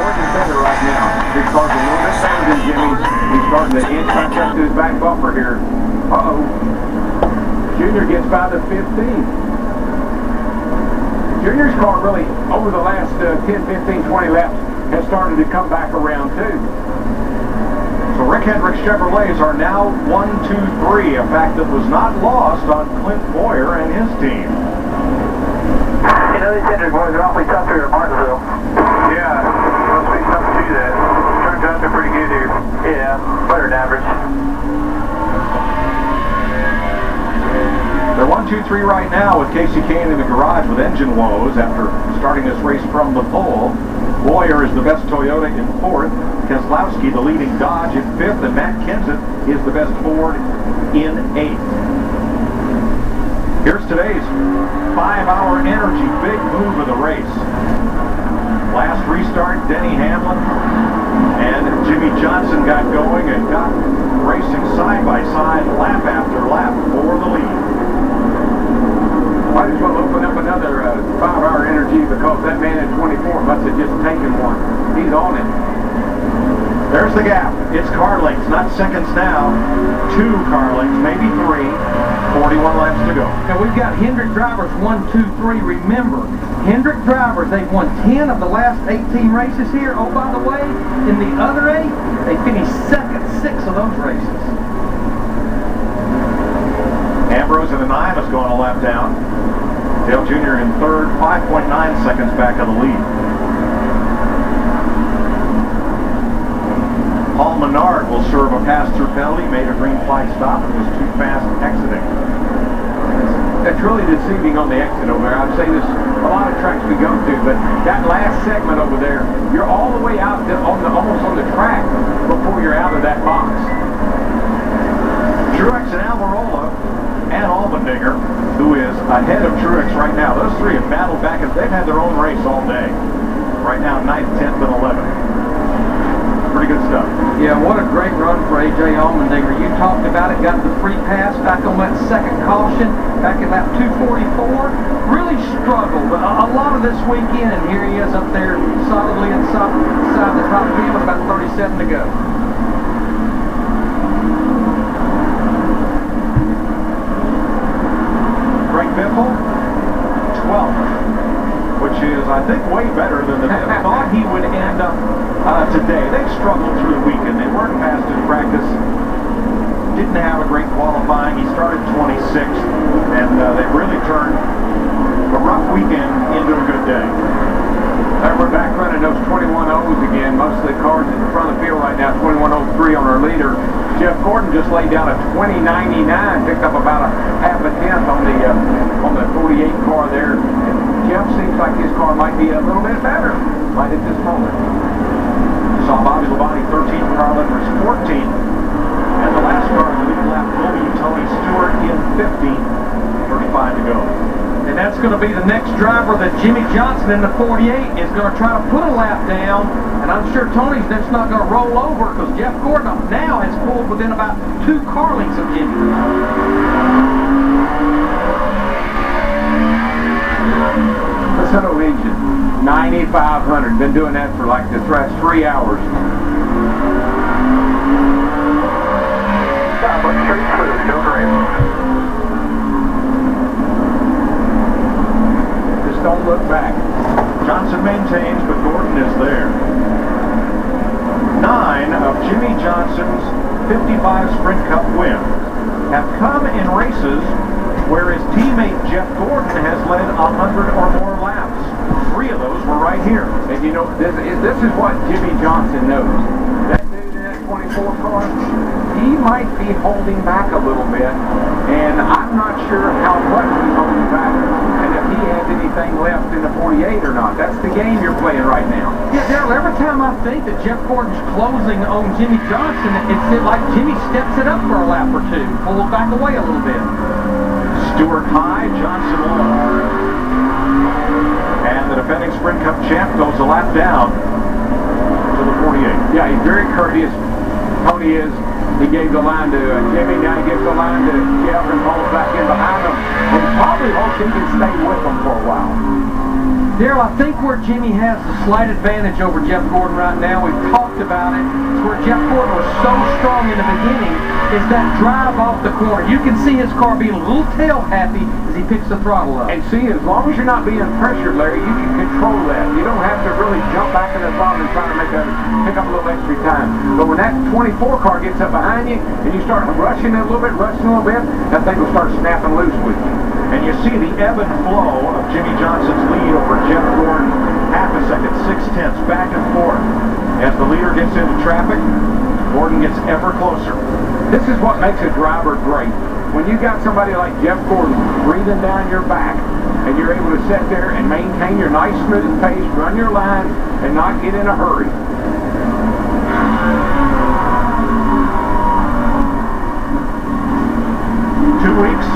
towards the center right now. His car's a little bit better than Jimmy's. He's starting to inch back up to his back bumper here. Uh-oh. Junior gets by the 15. Junior's car really, over the last 10, 15, 20 laps, has started to come back around too. So Rick Hendrick's Chevrolets are now 1, 2, 3, a fact that was not lost on Clint Boyer and his team. You know, these Hendrick boys are awfully tough here at Martinsville. Yeah, must be tough to do that. Turns out they're pretty good here. Yeah, better than average. They're 1, 2, 3 right now with Casey Kane in the garage with engine woes after starting this race from the pole. Boyer is the best Toyota in 4th. Keselowski, the leading Dodge, in 5th. And Matt Kenseth is the best Ford in 8th. Here's today's 5-hour energy big move of the race. Last restart, Denny Hamlin and Jimmy Johnson got going and got racing side by side, lap after lap for the lead. I just want to open up another 5-hour energy because that man at 24 must have just taken one. He's on it. There's the gap. It's car lengths, not seconds now. 2 car lengths, maybe 3. 41 laps to go. And we've got Hendrick drivers 1, 2, 3. Remember, Hendrick drivers, they've won 10 of the last 18 races here. Oh, by the way, in the other 8, they finished second 6 of those races. Ambrose in the 9 has gone a lap down. Dale Jr. in 3rd, 5.9 seconds back of the lead. Paul Menard will serve a pass-through penalty, made a green flag stop and was too fast exiting. That's really deceiving on the exit over there. I've seen this a lot of tracks we go to, but that last segment over there, you're all the way out to, almost on the track before you're out of that box. Truex and Almirola and Allmendinger, who is ahead of Truex right now. Those 3 have battled back, and they've had their own race all day. Right now, 9th, 10th, and 11th. Pretty good stuff. Yeah, what a great run for A.J. Allmendinger. You talked about it, got the free pass back on that second caution, back at lap 244. Really struggled a lot of this weekend, and here he is up there solidly inside the top 10 with about 37 to go. Biffle, 12th, which is, I think, way better than the thought he would end up today. They struggled through the weekend. They weren't fast in practice. Didn't have a great qualifying. He started 26th, and they really turned a rough weekend into a good day. We're back running those 21.0s again. Most of the cars in front of the field right now, 21.03 on our leader. Jeff Gordon just laid down a 20.99, picked up about a half a tenth on the 48 car there. And Jeff seems like his car might be a little bit better right at this moment. Saw Bobby Labonte 13th, Carl Edwards 14th, and the last car in the lead lap will be Tony Stewart in 15th, 35 to go. And that's going to be the next driver that Jimmy Johnson in the 48 is going to try to put a lap down. And I'm sure Tony's that's not going to roll over because Jeff Gordon now has pulled within about 2 car lengths of Jimmy. Listen to engine, 9,500. Been doing that for like the last 3 hours. Stop, let's straight through, no grade. Don't look back. Johnson maintains, but Gordon is there. 9 of Jimmy Johnson's 55 Sprint Cup wins have come in races where his teammate Jeff Gordon has led 100 or more laps. 3 of those were right here. And you know, this is what Jimmy Johnson knows. That dude in that 24 car, he might be holding back a little bit, and I'm not sure how much he's holding back. He has anything left in the 48 or not. That's the game you're playing right now. Yeah, Darrell, every time I think that Jeff Gordon's closing on Jimmy Johnson, it's like Jimmy steps it up for a lap or 2, pulls back away a little bit. Stewart high, Johnson low. And the defending Sprint Cup champ goes a lap down to the 48. Yeah, he's very courteous. Tony is. He gave the line to Jimmy, now he gives the line to Jeff and pulls back in behind him. And probably hopes he can stay with them for a while. Darrell, I think where Jimmy has the slight advantage over Jeff Gordon right now, we've talked about it, where Jeff Gordon was so strong in the beginning, is that drive off the corner. You can see his car being a little tail happy as he picks the throttle up. And see, as long as you're not being pressured, Larry, you can control that. You don't have to really jump back in the throttle and try to pick up a little extra time. But when that 24 car gets up behind you and you start rushing a little bit, that thing will start snapping loose with you. And you see the ebb and flow of Jimmy Johnson's lead over Jeff Gordon. Half a second, 6/10, back and forth. As the leader gets into traffic, Gordon gets ever closer. This is what makes a driver great. When you got somebody like Jeff Gordon breathing down your back, and you're able to sit there and maintain your nice smooth pace, run your line, and not get in a hurry. 2 weeks.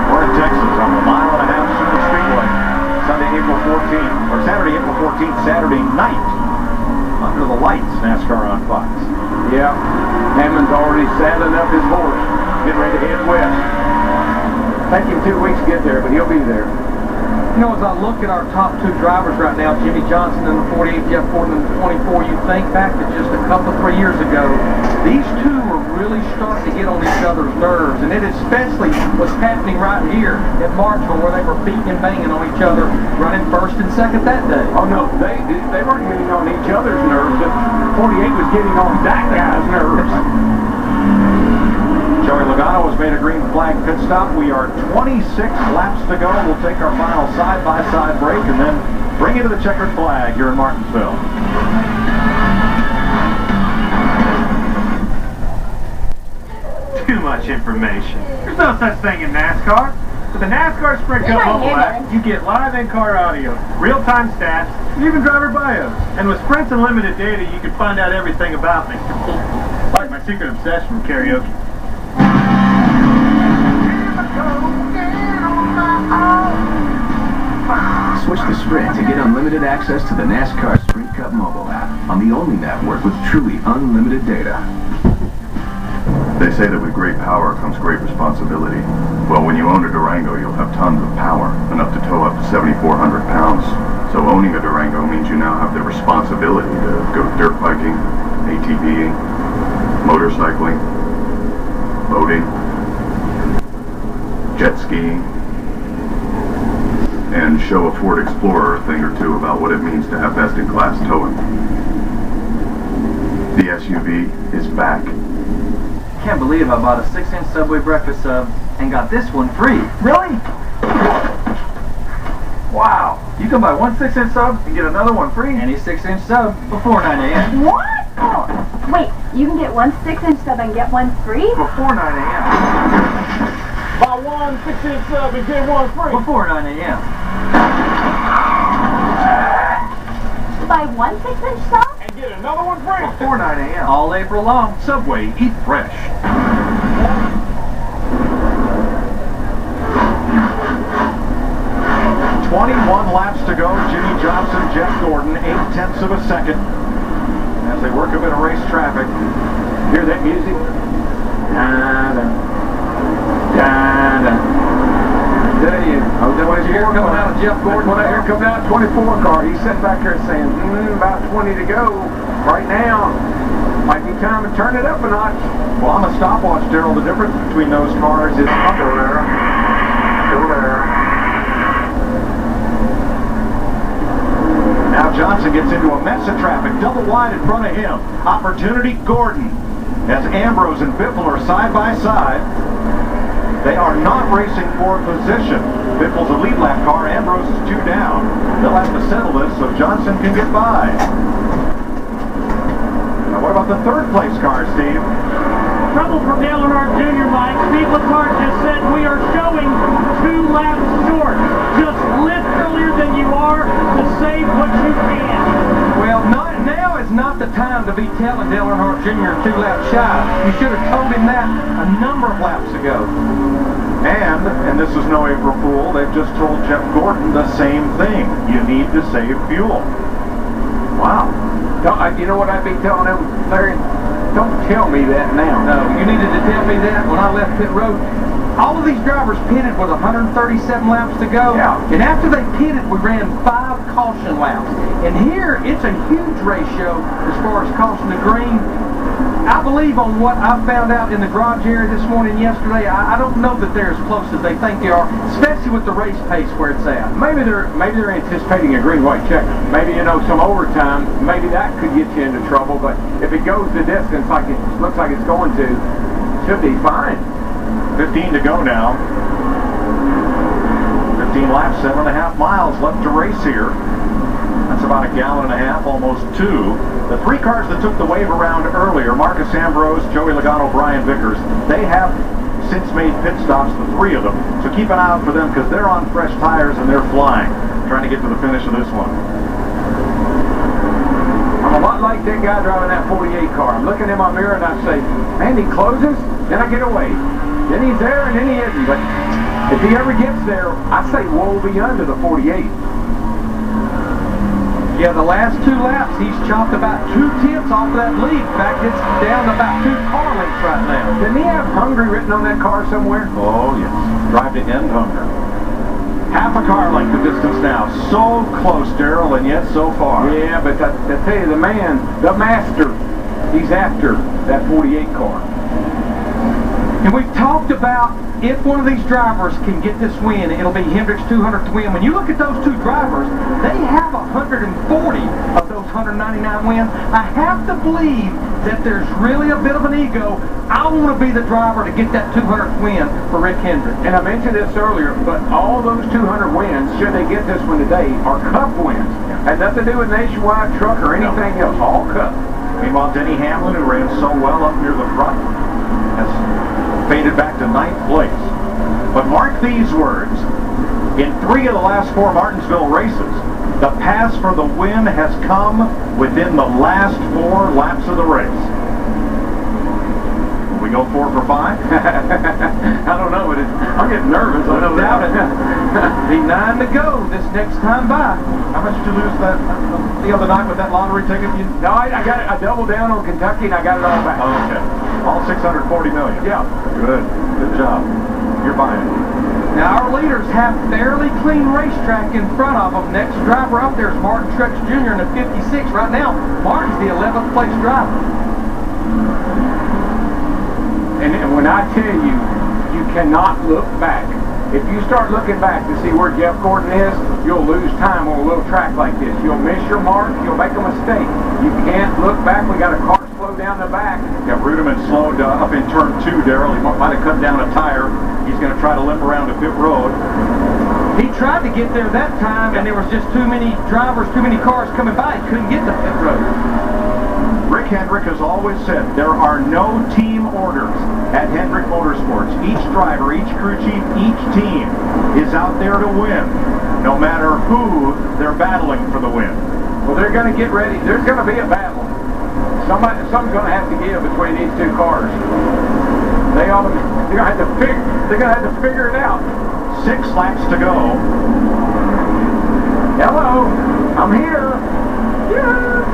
We're in Texas on the 1.5-mile Super Speedway. Sunday, April 14th, or Saturday, April 14th, Saturday night. Under the lights, NASCAR on Fox. Yeah, Hammond's already saddling up his horse, getting ready to head west. Take him 2 weeks to get there, but he'll be there. You know, as I look at our top two drivers right now, Jimmy Johnson in the 48, Jeff Gordon in the 24, you think back to just a couple, 3 years ago, these two are really starting to get on each other's nerves, and it especially was happening right here at Martinsville, where they were beating and banging on each other, running first and second that day. Oh no, they weren't getting on each other's nerves. The 48 was getting on that guy's nerves. Joey Logano has made a green flag pit stop. We are 26 laps to go. We'll take our final side-by-side break and then bring you to the checkered flag here in Martinsville. Too much information. There's no such thing in NASCAR. With the NASCAR Sprint Cup mobile app, you get live in-car audio, real-time stats, and even driver bios. And with Sprint's unlimited data, you can find out everything about me. Like my secret obsession with karaoke. Switch to Sprint to get unlimited access to the NASCAR Sprint Cup mobile app on the only network with truly unlimited data. They say that with great power comes great responsibility. Well, when you own a Durango, you'll have tons of power, enough to tow up to 7,400 pounds. So owning a Durango means you now have the responsibility to go dirt biking, ATVing, motorcycling, boating, jet skiing, and show a Ford Explorer a thing or two about what it means to have best-in-class towing. The SUV is back. Can't believe I bought a 6-inch Subway breakfast sub and got this one free. Really? Wow! You can buy one 6-inch sub and get another one free. Any 6-inch sub before 9 a.m. What? Oh, wait, you can get one 6-inch sub and get one free? Before 9 a.m. Buy one 6-inch sub and get one free. Before 9 a.m. Buy one 6-inch sub? And get another one free. Before 9 a.m. All April long. Subway, eat fresh. 21 laps to go. Jimmy Johnson, Jeff Gordon, 0.8 of a second. As they work a bit of race traffic. Hear that music? Da-da. Da-da. There you go. Here coming out of Jeff Gordon. When I hear coming out of 24 car, he's sitting back there saying, about 20 to go. Right now, might be time to turn it up a notch. Well, on the stopwatch, Darrell, the difference between those cars is up there. Still there. Now Johnson gets into a mess of traffic, double wide in front of him. Opportunity, Gordon. As Ambrose and Biffle are side by side. They are not racing for position. Biffle's a lead lap car, Ambrose is 2 down. They'll have to settle this so Johnson can get by. Now what about the third place car, Steve? Trouble for Dale Earnhardt Jr., Mike. Steve Letarte just said we are showing 2 laps short. Just lift earlier than you are to save what you can. Well, now is not the time to be telling Dale Earnhardt Jr. 2 laps shy. You should have told him that a number of laps ago. And this is no April Fool, they've just told Jeff Gordon the same thing. You need to save fuel. Wow. You know what I'd be telling him, Larry? Don't tell me that now. No, you needed to tell me that when I left pit road all of these drivers pitted with 137 laps to go. Yeah. And after they pitted, we ran 5 caution laps. And here, it's a huge ratio as far as caution to green. I believe on what I found out in the garage area this morning yesterday, I don't know that they're as close as they think they are, especially with the race pace where it's at. Maybe they're anticipating a green-white checker. Maybe, some overtime, maybe that could get you into trouble, but if it goes the distance like it looks like it's going to, should be fine. 15 to go now. 15 laps, 7.5 miles left to race here. That's about 1.5 gallons, almost 2. The 3 cars that took the wave around earlier, Marcus Ambrose, Joey Logano, Brian Vickers, they have since made pit stops, the 3 of them. So keep an eye out for them because they're on fresh tires and they're flying, trying to get to the finish of this one. I'm a lot like that guy driving that 48 car. I'm looking in my mirror and I say, man, he closes, then I get away. Then he's there and then he isn't. But if he ever gets there, I say woe be unto the 48. Yeah, the last 2 laps, he's chopped about 2/10 off of that lead. In fact, it's down about 2 car lengths right now. Didn't he have hungry written on that car somewhere? Oh, yes. Drive to end hunger. Half a car length the distance now. So close, Darrell, and yet so far. Yeah, but I tell you, the man, the master, he's after that 48 car. And we've talked about if one of these drivers can get this win, it'll be Hendrick's 200th win. When you look at those 2 drivers, they have 140 of those 199 wins. I have to believe that there's really a bit of an ego. I want to be the driver to get that 200th win for Rick Hendrick. And I mentioned this earlier, but all those 200 wins, should they get this one today, are Cup wins. Had nothing to do with Nationwide Truck or anything else, all Cup. Meanwhile, Denny Hamlin, who ran so well up near the front, has faded back to 9th place. But mark these words. In 3 of the last 4 Martinsville races, the pass for the win has come within the last 4 laps of the race. Will we go 4 for 5? I don't know, but I'm getting nervous. I don't doubt it. Be 9 to go this next time by. How much did you lose that the other night with that lottery ticket? No, I got it. I doubled down on Kentucky and I got it all back. Oh, okay. All 640 million. Yeah. Good. Good job. You're buying it. Now our leaders have fairly clean racetrack in front of them. Next driver up there is Martin Truex Jr. in the 56. Right now, Martin's the 11th place driver. And when I tell you, you cannot look back. If you start looking back to see where Jeff Gordon is, you'll lose time on a little track like this. You'll miss your mark. You'll make a mistake. You can't look back. We got a car slow down the back. Yeah, Ruderman slowed up in turn 2, Darrell. He might have cut down a tire. He's going to try to limp around to pit road. He tried to get there that time, and there was just too many drivers, too many cars coming by. He couldn't get to pit road. Rick Hendrick has always said there are no team orders at Hendrick Motorsports. Each driver, each crew chief, each team is out there to win, no matter who they're battling for the win. Well, they're going to get ready. There's going to be a battle. Something's going to have to give between these 2 cars. They're going to have to figure it out. 6 laps to go. Hello, I'm here. Yeah.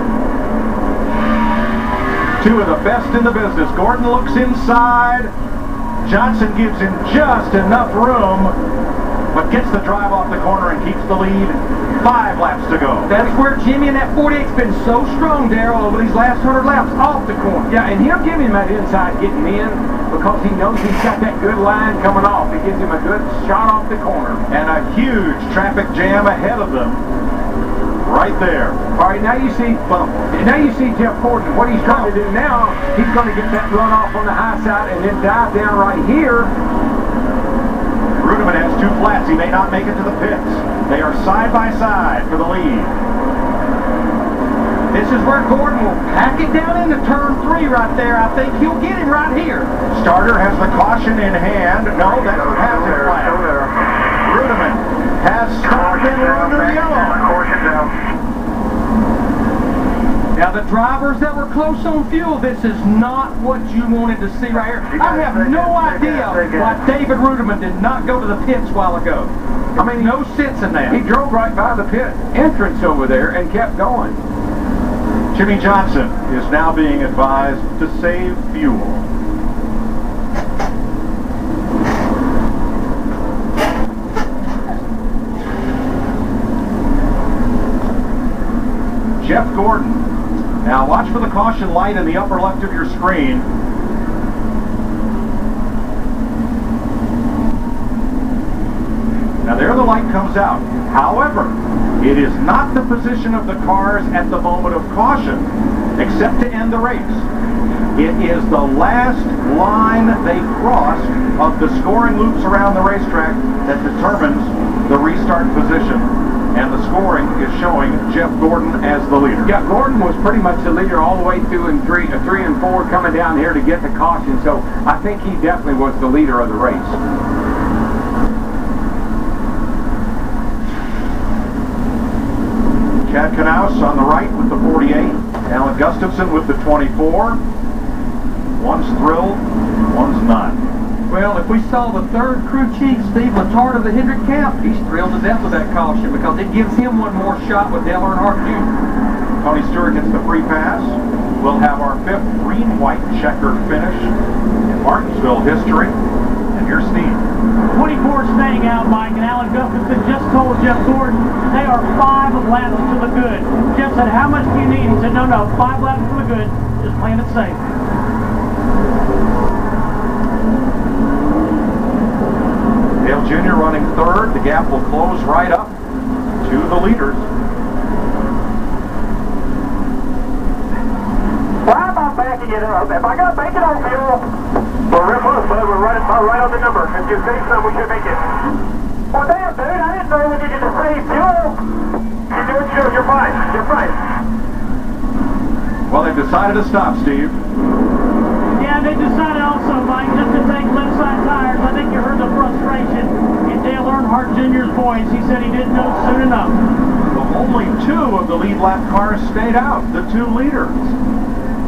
2 of the best in the business. Gordon looks inside. Johnson gives him just enough room, but gets the drive off the corner and keeps the lead. 5 laps to go. That's where Jimmy in that 48's been so strong, Darrell, over these last 100 laps, off the corner. Yeah, and he'll give him that inside getting in because he knows he's got that good line coming off. It gives him a good shot off the corner. And a huge traffic jam ahead of them. Right there. All right, now you see Jeff Gordon. What he's trying to do now, he's going to get that run off on the high side and then dive down right here. Ruderman has 2 flats. He may not make it to the pits. They are side by side for the lead. This is where Gordon will pack it down into turn 3 right there. I think he'll get him right here. Starter has the caution in hand. No, that's a hazard flag. Ruderman has stopped in under yellow. Now the drivers that were close on fuel, this is not what you wanted to see right here. I have no idea why David Ruderman did not go to the pits a while ago. I mean, no sense in that. He drove right by the pit entrance over there and kept going. Jimmy Johnson is now being advised to save fuel. Jeff Gordon. Now watch for the caution light in the upper left of your screen. Now there the light comes out. However, it is not the position of the cars at the moment of caution, except to end the race. It is the last line they crossed of the scoring loops around the racetrack that determines the restart position. And the scoring is showing Jeff Gordon as the leader. Yeah, Gordon was pretty much the leader all the way through in 3 and 4 coming down here to get the caution. So I think he definitely was the leader of the race. Chad Knaus on the right with the 48. Alan Gustafson with the 24. One's thrilled, one's not. Well, if we saw the third crew chief, Steve Letard of the Hendrick camp, he's thrilled to death with that caution because it gives him one more shot with Dale Earnhardt Jr. Tony Stewart gets the free pass. We'll have our 5th green-white checkered finish in Martinsville history. And here's Steve. 24 staying out, Mike, and Alan Gustafson just told Jeff Gordon they are 5 laps to the good. Jeff said, how much do you need? He said, no, 5 laps to the good. Just playing it safe. Dale Jr. running 3rd. The gap will close right up to the leaders. Why am I backing it up? If I got to make it on fuel, we're real close, bud. We're right on the number. If you say something, we should make it. Well, damn, dude, I didn't know we needed to save fuel. You're doing good. You're fine. You're fine. Well, they've decided to stop, Steve. Yeah, they decided also, Mike, just to take left side tires. I think you heard the frustration in Dale Earnhardt Jr.'s voice. He said he didn't know soon enough. Well, only 2 of the lead lap cars stayed out, the 2 leaders.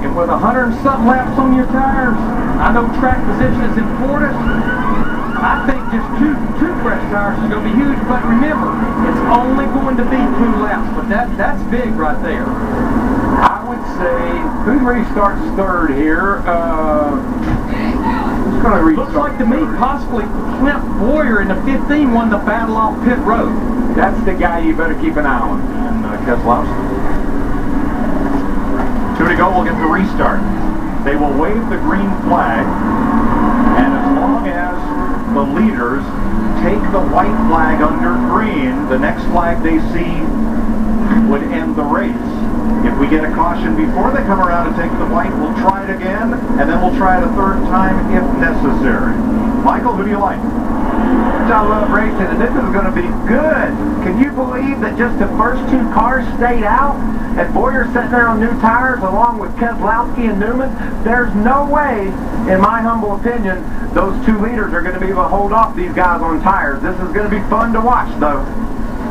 And with 100 and something laps on your tires, I know track position is important. I think just two fresh tires is going to be huge. But remember, it's only going to be 2 laps. But that's big right there. I would say, who restarts 3rd here? Who's going to restart? Looks like to me possibly Clint Boyer in the 15 won the battle off pit road. That's the guy you better keep an eye on. And Keselowski. 2 to go, we'll get the restart. They will wave the green flag, and as long as the leaders take the white flag under green, the next flag they see would end the race. If we get a caution before they come around and take the white, we'll try it again, and then we'll try it a 3rd time if necessary. Michael, who do you like? I love racing, and this is going to be good. Can you believe that just the first 2 cars stayed out? And Boyer's sitting there on new tires along with Keselowski and Newman. There's no way, in my humble opinion, those 2 leaders are going to be able to hold off these guys on tires. This is going to be fun to watch, though.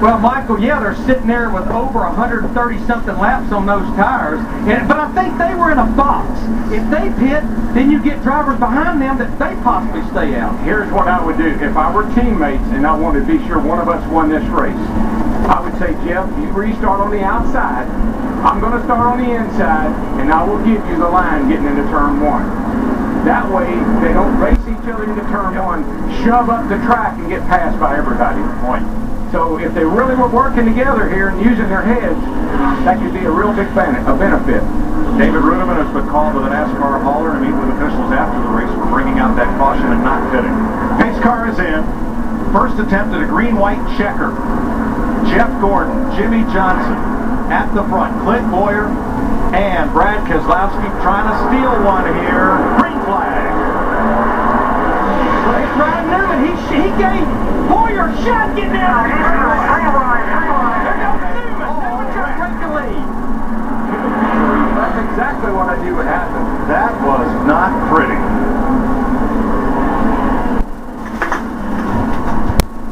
Well, Michael, yeah, they're sitting there with over 130-something laps on those tires. But I think they were in a box. If they pit, then you get drivers behind them that they possibly stay out. Here's what I would do. If I were teammates and I wanted to be sure one of us won this race, I would say, Jeff, you restart on the outside. I'm going to start on the inside, and I will give you the line getting into turn 1. That way, they don't race each other into turn 1, shove up the track, and get passed by everybody. Point. So if they really were working together here and using their heads, that could be a real big benefit. David Runeman has been called to the NASCAR hauler to meet with officials after the race for bringing out that caution and not pitting. Pace car is in. First attempt at a green-white checker. Jeff Gordon, Jimmy Johnson at the front. Clint Boyer and Brad Keselowski trying to steal one here. Green flag. It's Ryan Newman. He gave Boyer a shot getting out. There goes Newman. Newman trying to take the lead. That's exactly what I knew would happen. That was not pretty.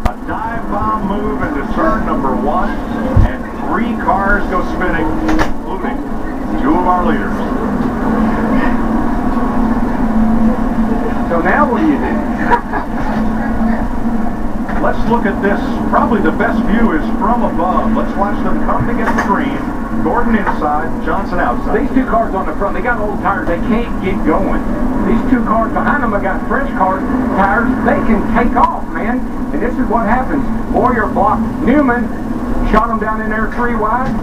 A dive bomb move into turn number 1, and 3 cars go spinning, including 2 of our leaders. So now what do you do? Let's look at this. Probably the best view is from above. Let's watch them come to get the green. Gordon inside, Johnson outside. These 2 cars on the front, they got old tires. They can't get going. These 2 cars behind them have got fresh tires. They can take off, man. And this is what happens. Boyer blocked Newman, shot him down in there 3 wide.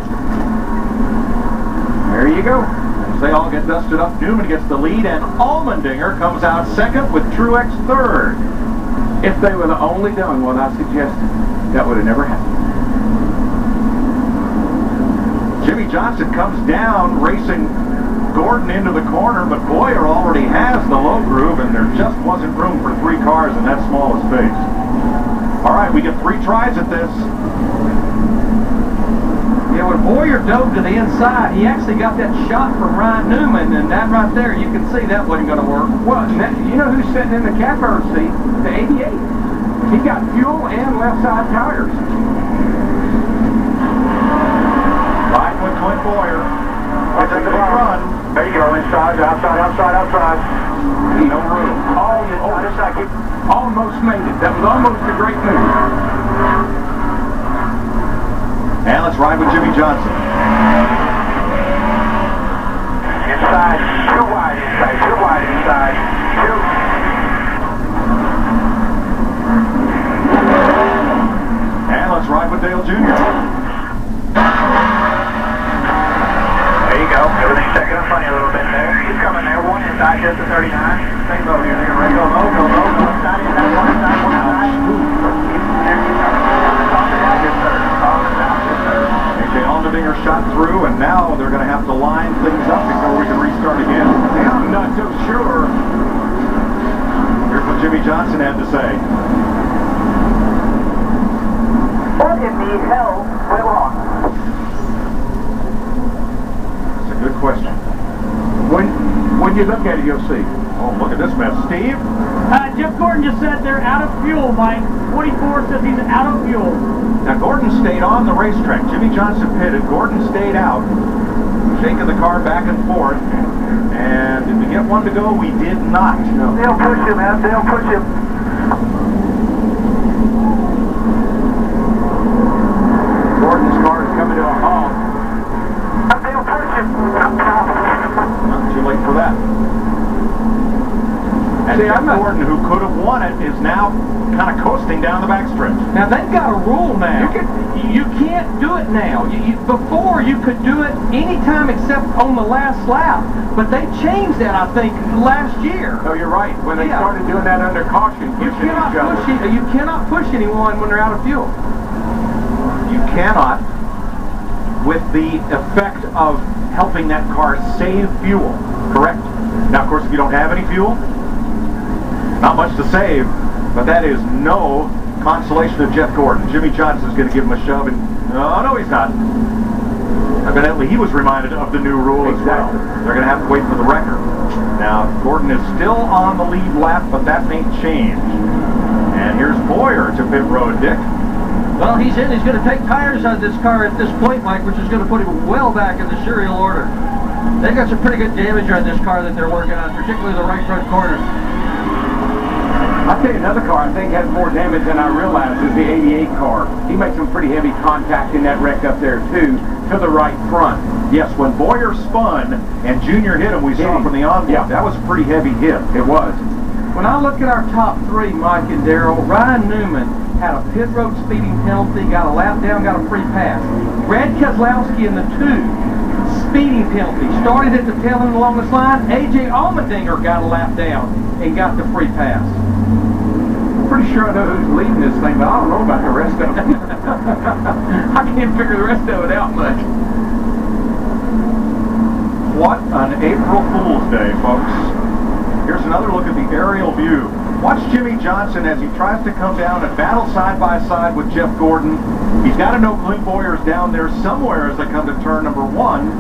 you go. As they all get dusted up, Newman gets the lead, and Allmendinger comes out second with Truex third. If they would have only done what I suggested, that would have never happened. Jimmy Johnson comes down, racing Gordon into the corner, but Boyer already has the low groove, and there just wasn't room for 3 cars in that small a space. All right, we get 3 tries at this. Yeah, when Boyer dove to the inside, he actually got that shot from Ryan Newman, and that right there, you can see that wasn't going to work. Well, you know who's sitting in the catbird seat? The 88. He got fuel and left side tires. Riding with Clint Boyer. It's a big run. There you go, inside, outside, outside, outside. No room. Almost made it. That was almost a great move. And let's ride with Jimmy Johnson. Inside, too wide inside, too wide inside, too. And let's ride with Dale Jr. There you go. Everything's checking up funny a little bit there. He's coming there. One inside, just to 39. Same boat here. They're going to go low, go low, go inside, one inside, one inside. There you go. Talk it out, yes, sir. Talk it out, yes, sir. AJ Allmendinger shot through, and now they're going to have to line things up before we can restart again. I'm not so sure. Here's what Jimmy Johnson had to say. What in the hell went wrong? That's a good question. When you look at it, you'll see. Oh, look at this mess. Steve? Jeff Gordon just said they're out of fuel, Mike. 24 says he's out of fuel. Now, Gordon stayed on the racetrack. Jimmy Johnson pitted. Gordon stayed out, shaking the car back and forth. And did we get one to go? We did not. No. They'll push him, man. They'll push him. Gordon's car is coming to a halt. They'll push him. Not too late for that. And Jeff Gordon, who could have won it, is now kind of coasting down the backstretch. Now, they've got a rule now. You can't do it now. Before, you could do it anytime except on the last lap. But they changed that, I think, last year. Oh, you're right. When they started doing that under caution, You cannot push anyone when they're out of fuel. You cannot, with the effect of helping that car save fuel, correct? Now, of course, if you don't have any fuel, not much to save, but that is no consolation of Jeff Gordon. Jimmy Johnson's going to give him a shove, and no, he's not. Evidently, he was reminded of the new rule as well. They're going to have to wait for the record. Now, Gordon is still on the lead lap, but that may change. And here's Boyer to pit road, Dick. Well, he's in. He's going to take tires on this car at this point, Mike, which is going to put him well back in the serial order. They've got some pretty good damage on this car that they're working on, particularly the right front corner. I'll tell you another car I think has more damage than I realized is the 88 car. He made some pretty heavy contact in that wreck up there, too, to the right front. Yes, when Boyer spun and Junior hit him, we saw from the onboard. Yeah. That was a pretty heavy hit. It was. When I look at our top 3, Mike and Darrell, Ryan Newman had a pit road speeding penalty, got a lap down, got a free pass. Brad Keselowski in the 2, speeding penalty. Started at the tail end along this line. AJ Allmendinger got a lap down and got the free pass. Pretty sure I know who's leading this thing, but I don't know about the rest of them. I can't figure the rest of it out much. What an April Fool's Day, folks. Here's another look at the aerial view. Watch Jimmy Johnson as he tries to come down and battle side by side with Jeff Gordon. He's got to know Clint Boyer's down there somewhere as they come to turn number 1.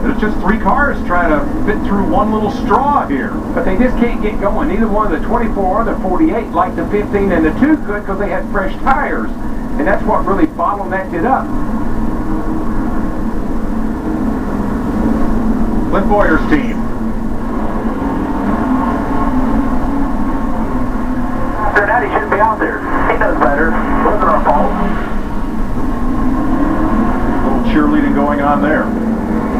But it's just 3 cars trying to fit through one little straw here. But they just can't get going. Neither one of the 24 or the 48 like the 15 and the 2 could because they had fresh tires. And that's what really bottlenecked it up. Clint Boyer's team. He shouldn't be out there. He knows better. It wasn't our fault. A little cheerleading going on there.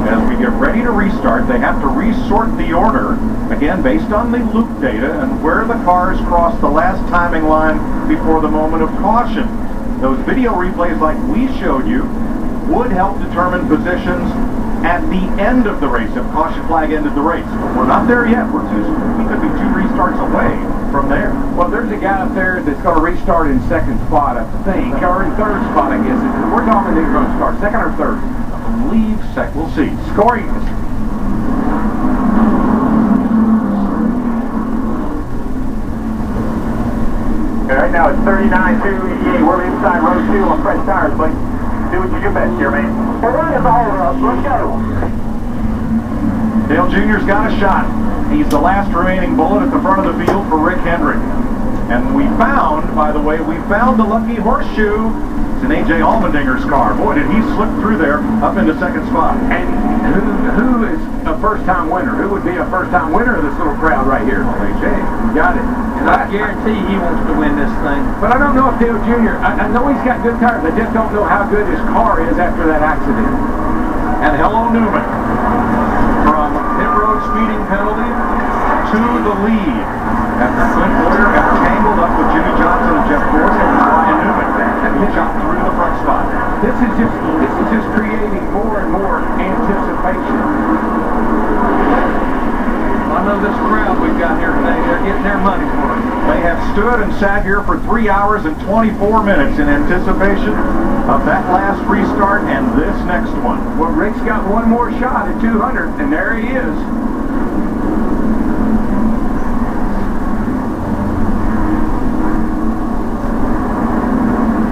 As we get ready to restart, they have to resort the order, again, based on the loop data and where the cars cross the last timing line before the moment of caution. Those video replays like we showed you would help determine positions at the end of the race, if caution flag ended the race. But we're not there yet. We could be 2 restarts away from there. Well, there's a guy up there that's going to restart in second spot, I think, or in third spot, I guess. We're talking they're going to start second or third. I believe second. We'll see. Scoring. Right now it's 39-88. We're inside row 2 on fresh tires, buddy. Do what you do best here, man. Well, run is all up. Let's go. Dale Jr.'s got a shot. He's the last remaining bullet at the front of the field for Rick Hendrick. And we found, by the way, the lucky horseshoe. It's an A.J. Allmendinger's car. Boy, did he slip through there up into second spot. And who is a first-time winner? Who would be a first-time winner of this little crowd right here? Well, A.J. Got it. And I guarantee he wants to win this thing. But I don't know if Dale Jr., I know he's got good tires. I just don't know how good his car is after that accident. And hello, Newman. From pit road speeding penalty to the lead. After Clint Boyer got tangled up with Jimmy Johnson and Jeff Gordon and Ryan Newman. And he shot through the front spot. This is just creating more and more anticipation. I know this crowd we've got here today, they're getting their money's worth. They have stood and sat here for 3 hours and 24 minutes in anticipation of that last restart and this next one. Well, Rick's got one more shot at 200, and there he is.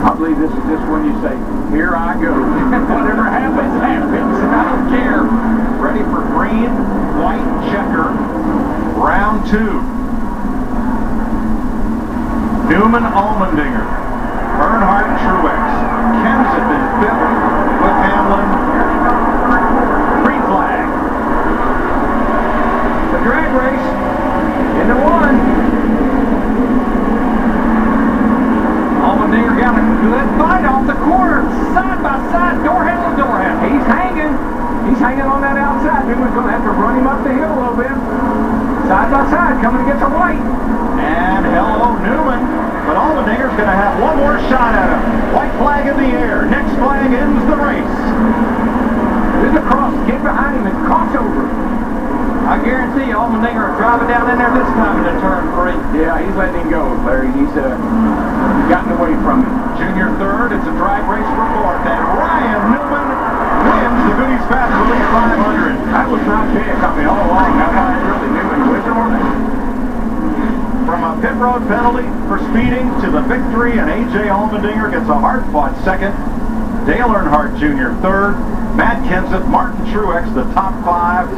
I believe this is just when you say, here I go. Whatever happens, happens. I don't care. Ready for green, white, checker, round 2. Newman, Allmendinger, Earnhardt, Truex, Kenseth in fifth with Hamlin. Green flag. The drag race into 1. Allmendinger got a good fight off the corner, side by side, door handle to door handle. He's hanging. He's hanging on that outside. Newman's going to have to run him up the hill a little bit. Side by side, coming to get the white. And hello, Newman. But Allmendinger's going to have one more shot at him. White flag in the air. Next flag ends the race. There's a cross. Get behind him and cross over. I guarantee Allmendinger are driving down in there this time into turn 3. Yeah, he's letting him go, Larry. He's gotten away from him. Junior third. It's a drag race for fourth. And Ryan Newman wins the Goody's Fast Release 500. That was not bad coming all along. That's why I really knew it was on it. From a pit road penalty for speeding to the victory, and A.J. Allmendinger gets a hard-fought second. Dale Earnhardt Jr. third. Matt Kenseth, Martin Truex, the top 5.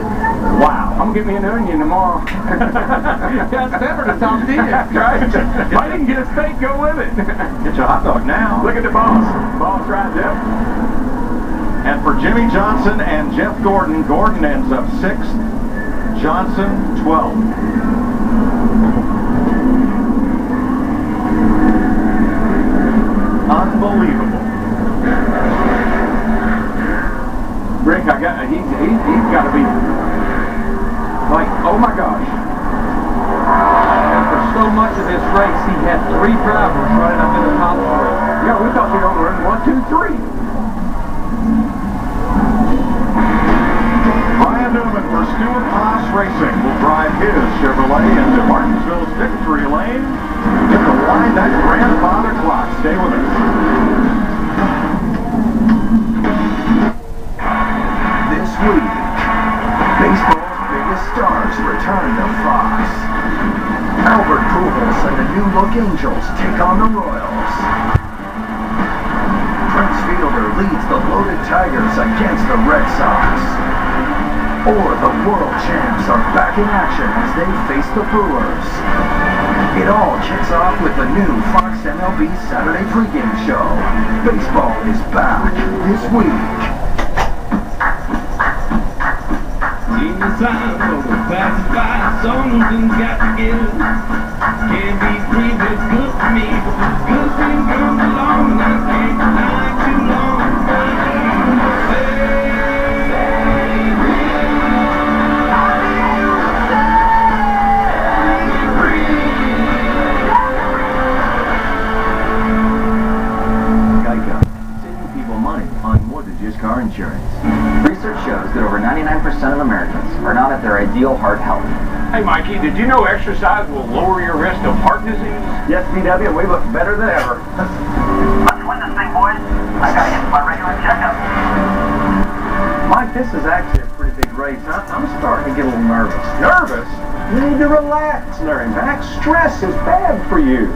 Wow. I'm going to get me an onion tomorrow. That's never the top 10. Right? If I didn't get a steak, go with it. Get you a hot dog now. Look at the boss. Boss right there. And for Jimmy Johnson and Jeff Gordon, Gordon ends up 6th, Johnson 12th. Unbelievable. Rick, he's got to be like, oh my gosh. And for so much of this race, he had 3 drivers running up in the top 3. Yeah, we thought they were running 1, 2, 3. Ryan Newman for Stuart Haas Racing will drive his Chevrolet into Martinsville's victory lane. Get to wind that grandfather clock. Stay with us. This week, baseball's biggest stars return to Fox. Albert Pujols and the New Look Angels take on the Royals. Prince Fielder leads the loaded Tigers against the Red Sox. Or the world champs are back in action as they face the Brewers. It all kicks off with the new Fox MLB Saturday pregame show. Baseball is back this week. Inside for the pacified, something's got to give. Can't be free, but it's good for me. Good thing comes along, and I can't deny too long. Geico, saving people money on mortgages, car insurance. Research shows shows that over 99% of Americans are not at their ideal heart health. Hey, Mikey, did you know exercise will lower your risk of heart disease? Yes, BW, and we look better than ever. Let's win this thing, boys. I gotta get my regular checkup. Mike, this is actually a pretty big race. I'm starting to get a little nervous. Nervous? You need to relax, Larry Max. Stress is bad for you.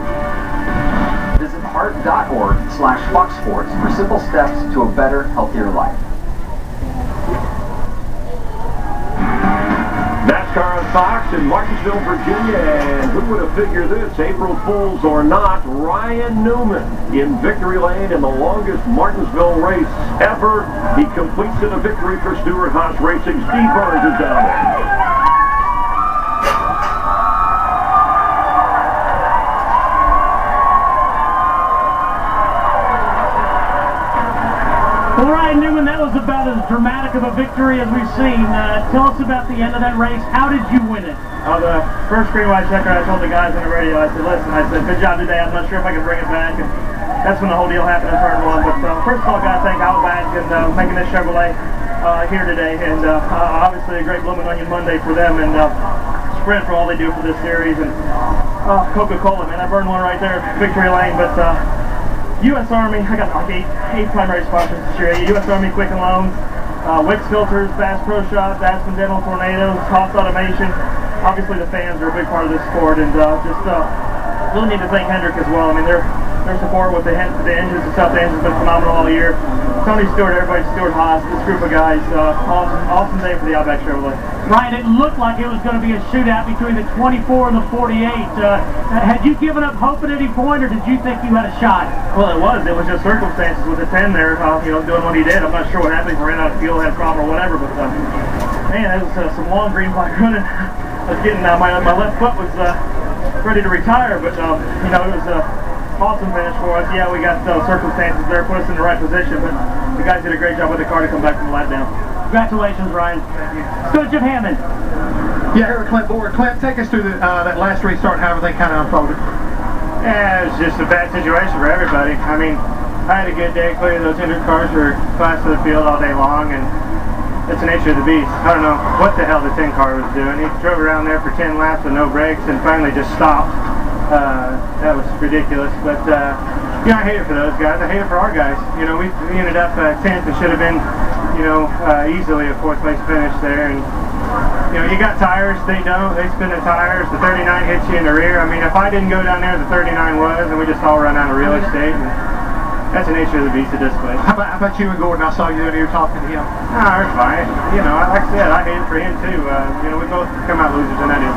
Visit heart.org/FoxSports for simple steps to a better, healthier life. NASCAR on Fox in Martinsville, Virginia, and who would have figured this, April Fools or not, Ryan Newman in victory lane in the longest Martinsville race ever. He completes it, a victory for Stewart-Haas Racing. Steve Burns is down there. Well, Ryan Newman, that was about as dramatic of a victory as we've seen. Tell us about the end of that race. How did you win it? The first green white checker, I told the guys on the radio, I said, listen, good job today. I'm not sure if I can bring it back. And that's when the whole deal happened in turn one. But first of all, I got to thank Outback and making this Chevrolet here today. And obviously a great Blooming Onion Monday for them. And Sprint for all they do for this series. And Coca-Cola, man, I burned one right there, victory lane. But U.S. Army, I got like eight primary sponsors this year. U.S. Army Quicken Loans, Wix Filters, Bass Pro Shops, Aspen Dental, Tornadoes, Cost Automation. Obviously the fans are a big part of this sport, and really need to thank Hendrick as well. I mean, their support with the engines and stuff, the engine's been phenomenal all year. Tony Stewart, everybody, Stewart-Haas, this group of guys, awesome day for the Outback Chevrolet. Ryan, it looked like it was going to be a shootout between the 24 and the 48. Had you given up hope at any point, or did you think you had a shot? Well, it was just circumstances with the 10 there, doing what he did. I'm not sure what happened, if he ran out of fuel, had a problem or whatever, but man, it was some long green flag running. I was getting, my left foot was ready to retire, but it was awesome finish for us. Yeah, we got circumstances there, put us in the right position, but the guys did a great job with the car to come back from the lap down. Congratulations, Ryan. Good, Jim Hammond. Yeah, here with Clint Board. Clint, take us through that last restart and how everything kind of unfolded. Yeah, it was just a bad situation for everybody. I mean, I had a good day. Clearly, those 100 cars were class of the field all day long, and it's the nature of the beast. I don't know what the hell the 10 car was doing. He drove around there for 10 laps with no brakes and finally just stopped. That was ridiculous, but I hate it for those guys. I hate it for our guys. We ended up 10th. It should have been, easily a 4th place finish there. And you got tires. They don't. They spin the tires. The 39 hits you in the rear. I mean, if I didn't go down there, the 39 was, and we just all run out of real estate. And that's the nature of the beast of this place. How about you and Gordon? I saw you and you were talking to him. No, it's fine. Like I said, I hate it for him too. We both come out losers in that deal.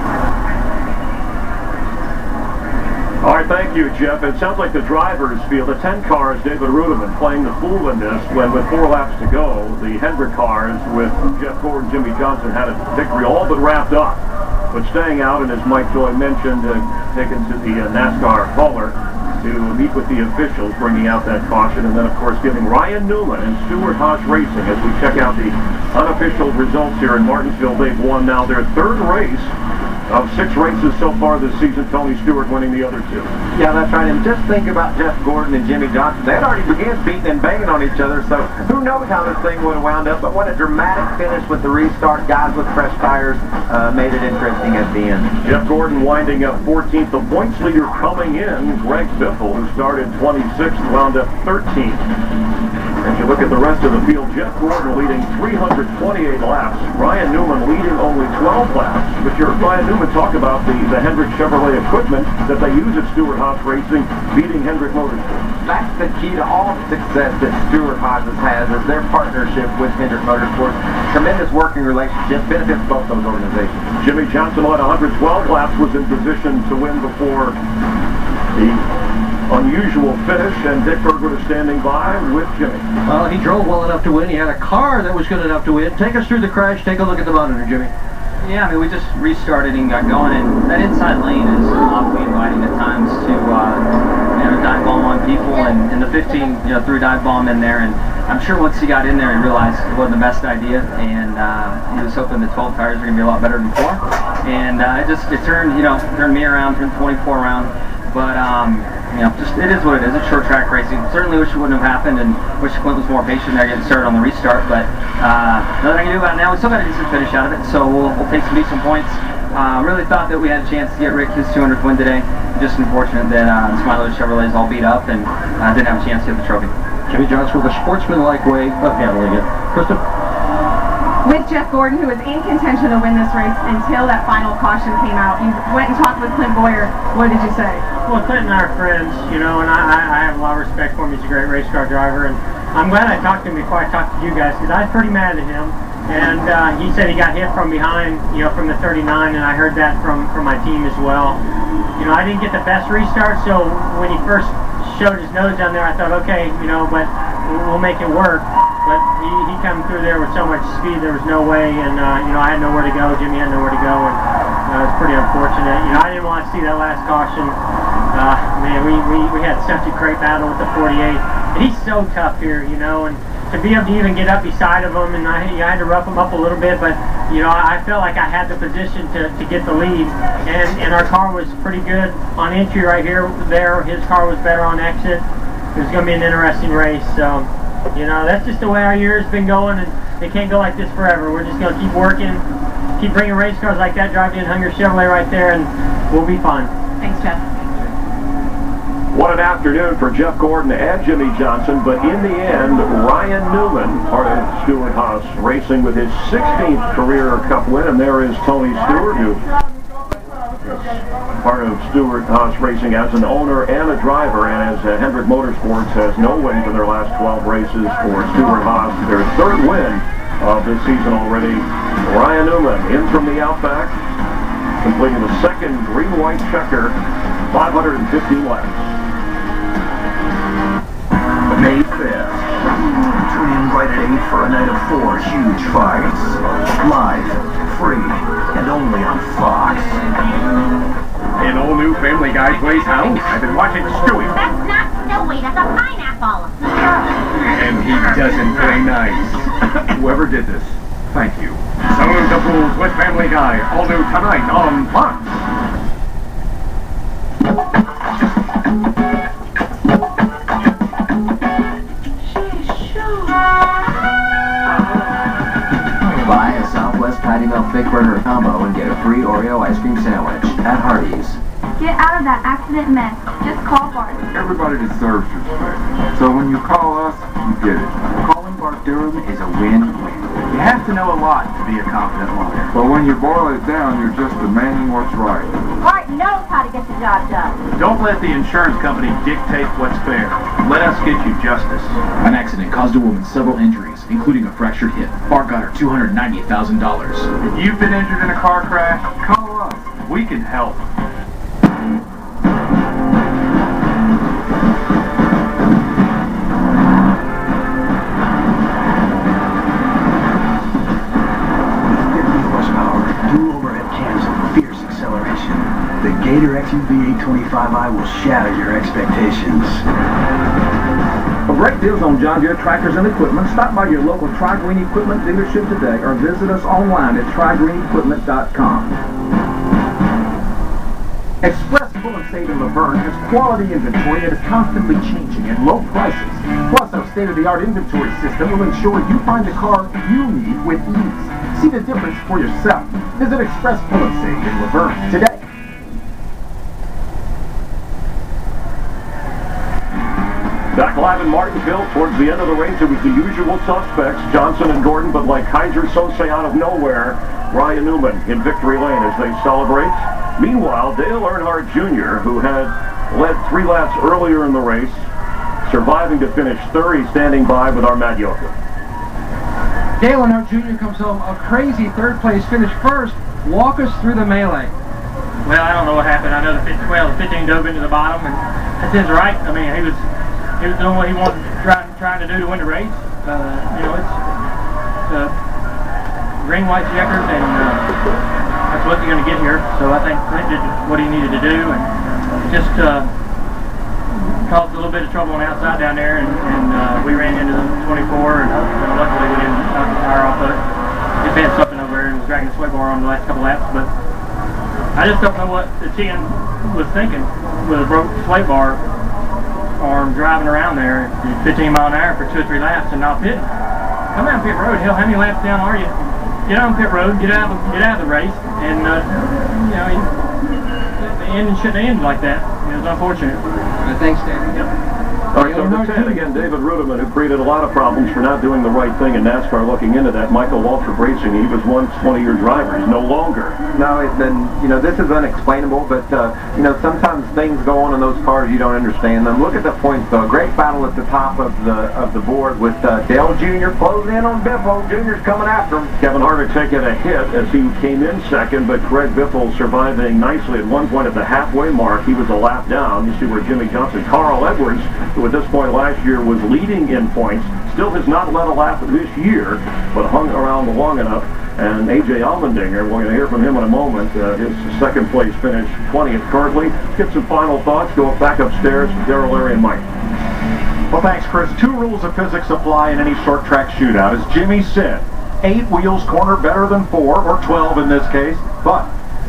All right, thank you, Jeff. It sounds like the drivers feel the 10 cars, David Ruderman playing the fool in this when with 4 laps to go, the Hendrick cars with Jeff Gordon, Jimmy Johnson had a victory all but wrapped up. But staying out, and as Mike Joy mentioned, taken to the NASCAR hauler to meet with the officials, bringing out that caution, and then, of course, giving Ryan Newman and Stewart-Haas Racing, as we check out the unofficial results here in Martinsville. They've won now their 3rd race of 6 races so far this season. Tony Stewart winning the other 2. Yeah, that's right. And just think about Jeff Gordon and Jimmy Johnson. They had already began beating and banging on each other, so who knows how this thing would have wound up. But what a dramatic finish with the restart. Guys with fresh tires made it interesting at the end. Jeff Gordon winding up 14th. The points leader coming in, Greg Biffle, who started 26th, wound up 13th. As you look at the rest of the field, Jeff Gordon leading 328 laps. Ryan Newman leading only 12 laps. But you heard Ryan Newman talk about the Hendrick Chevrolet equipment that they use at Stewart-Haas Racing, beating Hendrick Motorsports. That's the key to all the success that Stewart-Haas has, is their partnership with Hendrick Motorsports. Tremendous working relationship, benefits both those organizations. Jimmy Johnson on 112 laps was in position to win before the unusual finish, and Dick Berger is standing by with Jimmy. Well, he drove well enough to win. He had a car that was good enough to win. Take us through the crash. Take a look at the monitor, Jimmy. Yeah, I mean, we just restarted and got going, and that inside lane is awfully inviting at times to, dive bomb on people, and the 15, threw dive bomb in there, and I'm sure once he got in there, he realized it wasn't the best idea, and he was hoping the 12 tires were going to be a lot better than 4, and it turned me around, turned 24 around, but just it is what it is. It's short track racing. Certainly wish it wouldn't have happened, and wish Clint was more patient there getting started on the restart. But nothing I can do about it now. We still got a decent finish out of it, so we'll take some decent points. Really thought that we had a chance to get Rick his 200th win today. Just unfortunate that Smiley Chevrolet's all beat up and didn't have a chance to get the trophy. Jimmy Johnson with a sportsmanlike way of handling it. Kristen? With Jeff Gordon, who was in contention to win this race until that final caution came out, you went and talked with Clint Boyer. What did you say? Well, Clint and I are friends, and I have a lot of respect for him. He's a great race car driver, and I'm glad I talked to him before I talked to you guys, because I was pretty mad at him. And he said he got hit from behind, from the 39, and I heard that from my team as well. I didn't get the best restart, so when he first showed his nose down there, I thought, okay, but we'll make it work. But he come through there with so much speed, there was no way, and I had nowhere to go. Jimmy had nowhere to go, and it was pretty unfortunate. I didn't want to see that last caution. Man, we had such a great battle with the 48, and he's so tough here, and to be able to even get up beside of him, and I had to rough him up a little bit, but I felt like I had the position to get the lead, and our car was pretty good on entry right here. His car was better on exit. It was going to be an interesting race. So, that's just the way our year's been going, and it can't go like this forever. We're just going to keep working, keep bringing race cars like that, driving in Hunger Chevrolet right there, and we'll be fine. Thanks, Jeff. What an afternoon for Jeff Gordon and Jimmy Johnson, but in the end, Ryan Newman, part of Stewart Haas Racing, with his 16th career Cup win, and there is Tony Stewart, who is part of Stewart Haas Racing as an owner and a driver, and as Hendrick Motorsports has no win for their last 12 races for Stewart Haas, their third win of this season already. Ryan Newman in from the outback, completing the second green-white checker, 515 laps. May 5th. Tune in right at 8 for a night of 4 huge fights. Live, free, and only on Fox. An all-new Family Guy plays house. I've been watching Stewie. That's not Stewie, that's a pineapple. And he doesn't play nice. Whoever did this, thank you. Salute the Fools with Family Guy, all new tonight on Fox. Buy a Southwest Patty Melt Thick Burger combo and get a free Oreo ice cream sandwich at Hardee's. Get out of that accident mess. Just call Bart. Everybody deserves respect. So when you call us, you get it. Calling Bart Durham is a win-win. You have to know a lot to be a competent lawyer. But when you boil it down, you're just demanding what's right. Bart knows how to get the job done. Don't let the insurance company dictate what's fair. Let us get you justice. An accident caused a woman several injuries, including a fractured hip. Bart got her $298,000. If you've been injured in a car crash, call us. We can help. The Gator XUV 825i will shatter your expectations. For great deals on John Deere tractors and equipment, stop by your local Tri-Green Equipment dealership today or visit us online at TriGreenEquipment.com. Express Pull and Save in Laverne has quality inventory that is constantly changing at low prices. Plus, our state-of-the-art inventory system will ensure you find the car you need with ease. See the difference for yourself. Visit Express Pull and Save in Laverne today. Back live in Martinsville, towards the end of the race, it was the usual suspects, Johnson and Gordon, but like Kaiser Sose out of nowhere, Ryan Newman in victory lane as they celebrate. Meanwhile, Dale Earnhardt Jr., who had led 3 laps earlier in the race, surviving to finish third, he's standing by with our Matt Yoakum. Dale Earnhardt Jr. comes home a crazy third place finish first. Walk us through the melee. Well, I don't know what happened. I know the 15 dove into the bottom, and that's his right. I mean, he was doing what he wanted, trying to do to win the race. It's green, white checkers, and that's what you're going to get here. So I think Clint did what he needed to do, and just caused a little bit of trouble on the outside down there, and we ran into the 24, and luckily we didn't knock the tire off of it. Just had something over there and was dragging the sway bar on the last couple laps, but I just don't know what the team was thinking with a broke sway bar. or driving around there at 15 mile an hour for 2 or 3 laps and not pitting. Come out pit road. Hell, how many laps down are you? Get on pit road, get out of the race, and the ending shouldn't end like that. It was unfortunate. Thanks, Dan. Yep. All right, so number 10, again, David Ruderman, who created a lot of problems for not doing the right thing in NASCAR. Looking into that, Michael Waltrip Racing, he was once one of your drivers, no longer. No, this is unexplainable, but, sometimes things go on in those cars, you don't understand them. Look at the points, though. A great battle at the top of the board with Dale Jr. closing in on Biffle. Jr.'s coming after him. Kevin Harvick taking a hit as he came in second, but Craig Biffle surviving nicely at one point at the halfway mark. He was a lap down. You see where Jimmy Johnson, Carl Edwards, who at this point last year was leading in points, still has not led a lap this year, but hung around long enough. And A.J. Allmendinger, we're going to hear from him in a moment. His second place finish, 20th currently. Get some final thoughts. Go back upstairs. Darrell, Larry, and Mike. Well, thanks, Chris. 2 rules of physics apply in any short track shootout. As Jimmy said, 8 wheels corner better than 4, or 12 in this case. But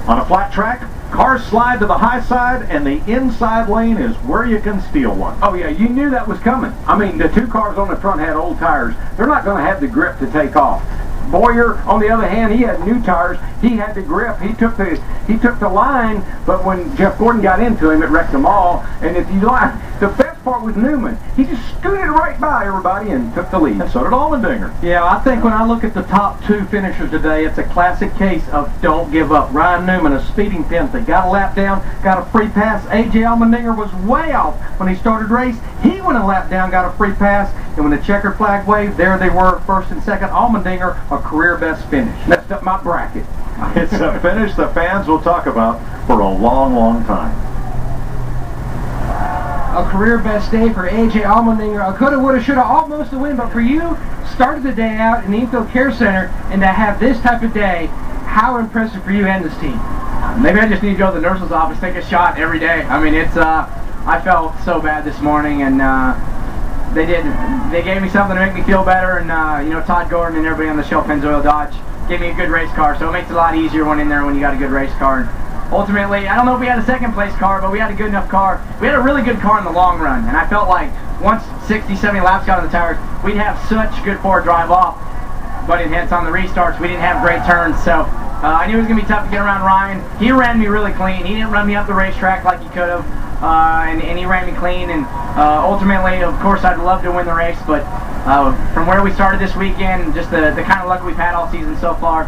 on a flat track, cars slide to the high side, and the inside lane is where you can steal one. Oh, yeah, you knew that was coming. I mean, the 2 cars on the front had old tires. They're not going to have the grip to take off. Boyer, on the other hand, he had new tires. He had the grip. He took the line, but when Jeff Gordon got into him, it wrecked them all. And if you like, the best part was Newman. He just scooted right by everybody and took the lead. And so did Allmendinger. Yeah, I think when I look at the top 2 finishers today, it's a classic case of don't give up. Ryan Newman, a speeding penalty, got a lap down, got a free pass. A.J. Allmendinger was way off when he started race. He went a lap down, got a free pass, and when the checker flag waved, there they were, first and second. Allmendinger, a career best finish. Messed up my bracket. It's a finish the fans will talk about for a long, long time. A career best day for A.J. Allmendinger. A coulda, woulda, shoulda, almost a win, but for you, started the day out in the Infield Care Center, and to have this type of day, how impressive for you and this team? Maybe I just need to go to the nurse's office, take a shot every day. I mean, I felt so bad this morning, and they gave me something to make me feel better, and Todd Gordon and everybody on the Shell Pennzoil Dodge gave me a good race car, so it makes it a lot easier when in there when you got a good race car. And ultimately, I don't know if we had a second place car, but we had a good enough car. We had a really good car in the long run, and I felt like once 60, 70 laps got on the tires, we'd have such good forward drive off, but hence on the restarts, we didn't have great turns, so I knew it was going to be tough to get around Ryan. He ran me really clean. He didn't run me up the racetrack like he could have, and he ran me clean, and ultimately, of course, I'd love to win the race, but from where we started this weekend, just the kind of luck we've had all season so far,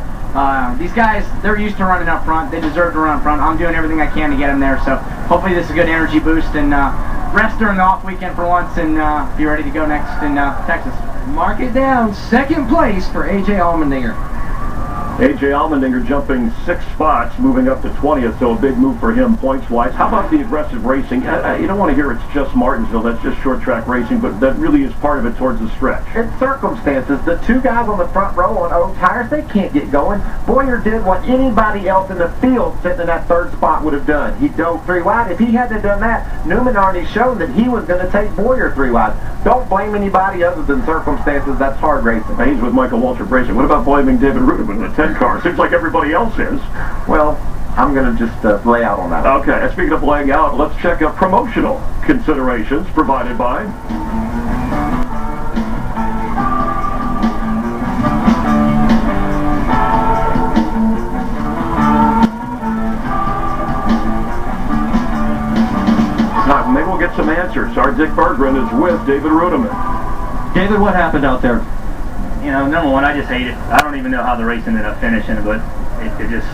these guys, they're used to running up front. They deserve to run up front. I'm doing everything I can to get them there, so hopefully this is a good energy boost, and rest during the off weekend for once, and be ready to go next in Texas. Mark it down, second place for A.J. Allmendinger. A.J. Allmendinger jumping 6 spots, moving up to 20th, so a big move for him points-wise. How about the aggressive racing? You don't want to hear it's just Martinsville, that's just short-track racing, but that really is part of it towards the stretch. It's circumstances. The 2 guys on the front row on old tires, they can't get going. Boyer did what anybody else in the field sitting in that 3rd spot would have done. He dove 3 wide. If he hadn't done that, Newman already showed that he was going to take Boyer 3 wide. Don't blame anybody other than circumstances. That's hard racing. He's with Michael Waltrip Racing. What about blaming David Ruderman in the 10 car? Seems like everybody else is. Well, I'm going to just lay out on that. Okay, and speaking of laying out, let's check out promotional considerations provided by... Maybe we'll get some answers. Our Dick Berggren is with David Ruderman. David, what happened out there? You know, number one, I just hate it. I don't even know how the race ended up finishing, but it just...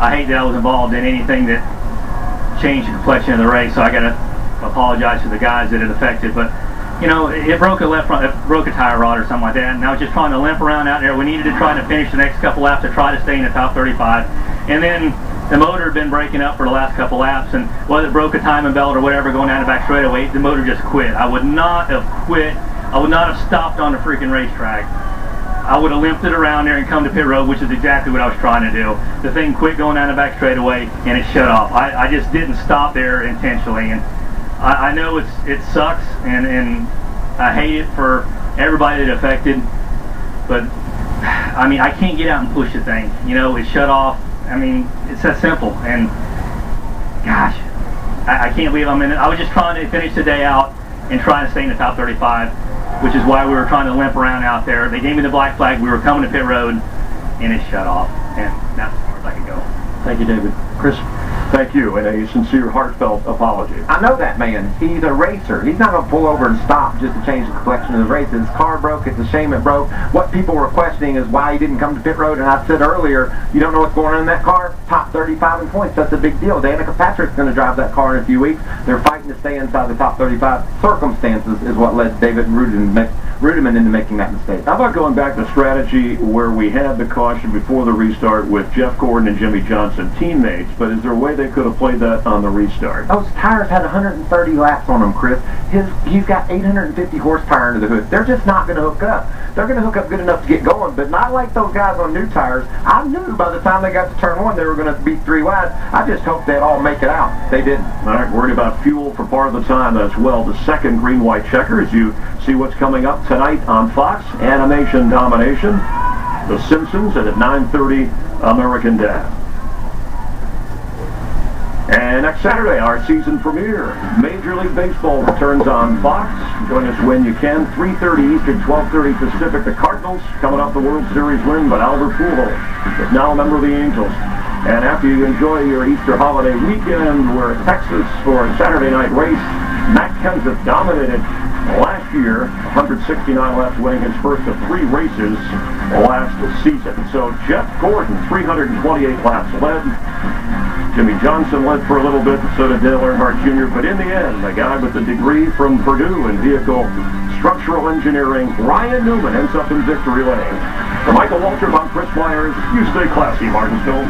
I hate that I was involved in anything that changed the complexion of the race, so I got to apologize to the guys that it affected. But, you know, it broke a left front, it broke a tire rod or something like that, and I was just trying to limp around out there. We needed to try to finish the next couple laps to try to stay in the top 35. And then the motor had been breaking up for the last couple laps, and whether it broke a timing belt or whatever going down the back straightaway, the motor just quit. I would not have quit. I would not have stopped on the freaking racetrack. I would have limped it around there and come to pit road, which is exactly what I was trying to do. The thing quit going down the back straightaway, and it shut off. I just didn't stop there intentionally, and I know it sucks, and I hate it for everybody that affected, but I mean, I can't get out and push the thing. You know, it shut off. I mean, it's that simple, and gosh, I can't believe I'm in it. I was just trying to finish the day out and trying to stay in the top 35, which is why we were trying to limp around out there. They gave me the black flag. We were coming to pit road, and it shut off, and that's as far as I could go. Thank you, David. Chris? Thank you, and a sincere, heartfelt apology. I know that man. He's a racer. He's not going to pull over and stop just to change the complexion of the race. His car broke. It's a shame it broke. What people were questioning is why he didn't come to pit road, and I said earlier, you don't know what's going on in that car? Top 35 in points. That's a big deal. Danica Patrick's going to drive that car in a few weeks. They're fighting to stay inside the top 35. Circumstances is what led David Rudiman into making that mistake. How about going back to strategy where we had the caution before the restart with Jeff Gordon and Jimmy Johnson teammates, but is there a way they could have played that on the restart? Those tires had 130 laps on them, Chris. He's got 850 horsepower under the hood. They're just not going to hook up. They're going to hook up good enough to get going, but not like those guys on new tires. I knew by the time they got to turn one they were going to beat 3 wide. I just hoped they'd all make it out. They didn't. All right, worried about fuel for part of the time as well. The second green-white checker as you see what's coming up tonight on Fox. Animation Domination, The Simpsons, and at 9:30, American Dad. And next Saturday, our season premiere, Major League Baseball returns on Fox. Join us when you can, 3:30 Eastern, 12:30 Pacific. The Cardinals coming off the World Series win, but Albert Pujols is now a member of the Angels. And after you enjoy your Easter holiday weekend, we're at Texas for a Saturday night race. Matt Kenseth dominated last year, 169 laps, winning his first of 3 races last season. So Jeff Gordon, 328 laps led. Jimmy Johnson led for a little bit, and so did Dale Earnhardt Jr. But in the end, the guy with the degree from Purdue in vehicle structural engineering, Ryan Newman, ends up in victory lane. For Michael Waltrip, I'm Chris Myers. You stay classy, Martinsville.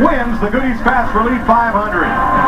Wins the Goody's Fast Relief 500.